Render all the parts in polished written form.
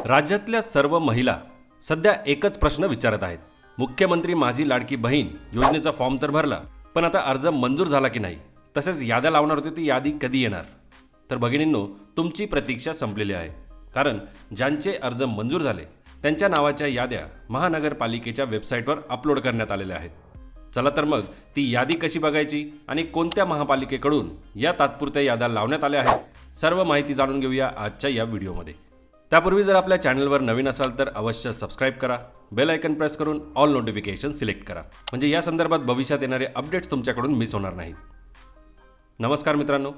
राज्यातल्या सर्व महिला सध्या एकच प्रश्न विचारत आहेत. मुख्यमंत्री माझी लाडकी बहीण योजनेचा फॉर्म तर भरला, पण आता अर्ज मंजूर झाला की नाही? तसेच याद्या लावणार होते ती यादी कधी येणार? तर भगिनींनो, तुमची प्रतीक्षा संपलेली आहे. कारण ज्यांचे अर्ज मंजूर झाले त्यांच्या नावाच्या याद्या महानगरपालिकेच्या वेबसाईटवर अपलोड करण्यात आलेल्या आहेत. चला तर मग ती यादी कशी बघायची आणि कोणत्या महापालिकेकडून या तात्पुरत्या याद्या लावण्यात आल्या आहेत, सर्व माहिती जाणून घेऊया आजच्या या व्हिडिओमध्ये. त्यापूर्वी जर आपल्या चॅनलवर नवीन असाल तर अवश्य सबस्क्राईब करा, बेल आयकन प्रेस करून ऑल नोटिफिकेशन सिलेक्ट करा, म्हणजे या संदर्भात भविष्यात येणारे अपडेट्स तुमच्याकडून मिस होणार नाहीत. नमस्कार मित्रांनो,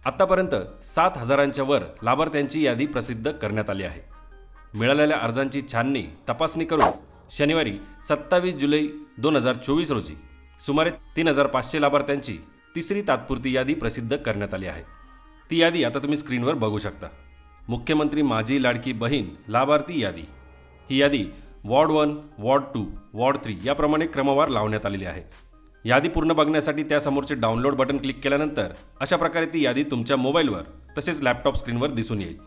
आत्तापर्यंत 7,000च्या वर लाभार्थ्यांची यादी प्रसिद्ध करण्यात आली आहे. मिळालेल्या अर्जांची छाननी तपासणी करून शनिवारी 27 जुलै 2024 रोजी सुमारे 3,500 लाभार्थ्यांची तिसरी तात्पुरती यादी प्रसिद्ध करण्यात आली आहे. ती यादी आता तुम्ही स्क्रीनवर बघू शकता. मुख्यमंत्री माझी लाडकी बहीण लाभार्थी यादी. ही यादी वॉर्ड 1, वॉर्ड 2, वॉर्ड 3 याप्रमाणे क्रमवार लावण्यात आलेली आहे. यादी पूर्ण बघण्यासाठी त्यासमोरचे डाउनलोड बटन क्लिक केल्यानंतर अशा प्रकारे ती यादी तुमच्या मोबाईलवर तसेच लॅपटॉप स्क्रीनवर दिसून येईल.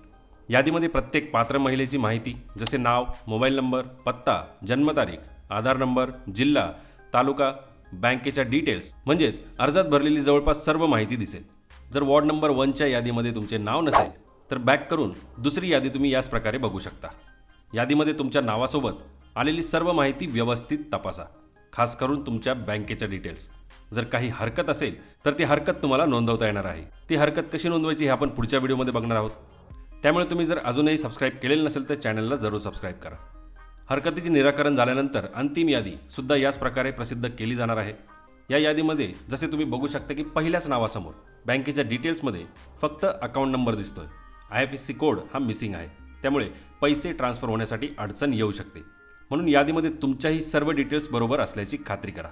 यादीमध्ये प्रत्येक पात्र महिलेची माहिती जसे नाव, मोबाईल नंबर, पत्ता, जन्मतारीख, आधार नंबर, जिल्हा, तालुका, बँकेच्या डिटेल्स म्हणजेच अर्जात भरलेली जवळपास सर्व माहिती दिसेल. जर वॉर्ड नंबर 1च्या यादीमध्ये तुमचे नाव नसेल तर बॅक करून दुसरी यादी तुम्ही याच प्रकारे बघू शकता. यादीमध्ये तुमच्या नावासोबत आलेली सर्व माहिती व्यवस्थित तपासा, खास करून तुमच्या बँकेच्या डिटेल्स. जर काही हरकत असेल तर ती हरकत तुम्हाला नोंदवता येणार आहे. ती हरकत कशी नोंदवायची हे आपण पुढच्या व्हिडिओमध्ये बघणार आहोत. त्यामुळे तुम्ही जर अजूनही सबस्क्राईब केलेलं नसेल तर चॅनलला जरूर सबस्क्राईब करा. हरकतीचे निराकरण झाल्यानंतर अंतिम यादी सुद्धा याच प्रकारे प्रसिद्ध केली जाणार आहे. या यादीमध्ये जसे तुम्ही बघू शकता की पहिल्याच नावासमोर बँकेच्या डिटेल्समध्ये फक्त अकाउंट नंबर दिसतोय. IFSC कोड हा मिसिंग आहे, त्यामुळे पैसे ट्रान्सफर होण्यासाठी अडचण येऊ शकते. म्हणून यादीमध्ये तुमच्याही सर्व डिटेल्स बरोबर असल्याची खात्री करा.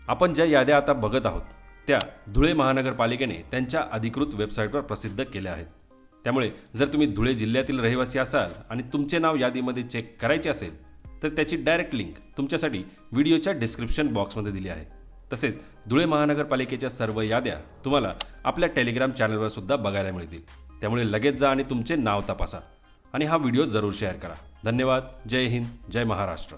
आपण ज्या याद्या आता बघत आहोत त्या धुळे महानगरपालिकेने त्यांच्या अधिकृत वेबसाईटवर प्रसिद्ध केल्या आहेत. त्यामुळे जर तुम्ही धुळे जिल्ह्यातील रहिवासी असाल आणि तुमचे नाव यादीमध्ये चेक करायचे असेल तर त्याची डायरेक्ट लिंक तुमच्यासाठी व्हिडिओच्या डिस्क्रिप्शन बॉक्समध्ये दिली आहे. तसेच धुळे महानगरपालिकेच्या सर्व याद्या तुम्हाला आपल्या टेलिग्राम चॅनलवर सुद्धा बघायला मिळतील. त्यामुळे लगेच जा आणि तुमचे नाव तपासा आणि हा व्हिडिओ जरूर शेअर करा. धन्यवाद. जय हिंद, जय महाराष्ट्र.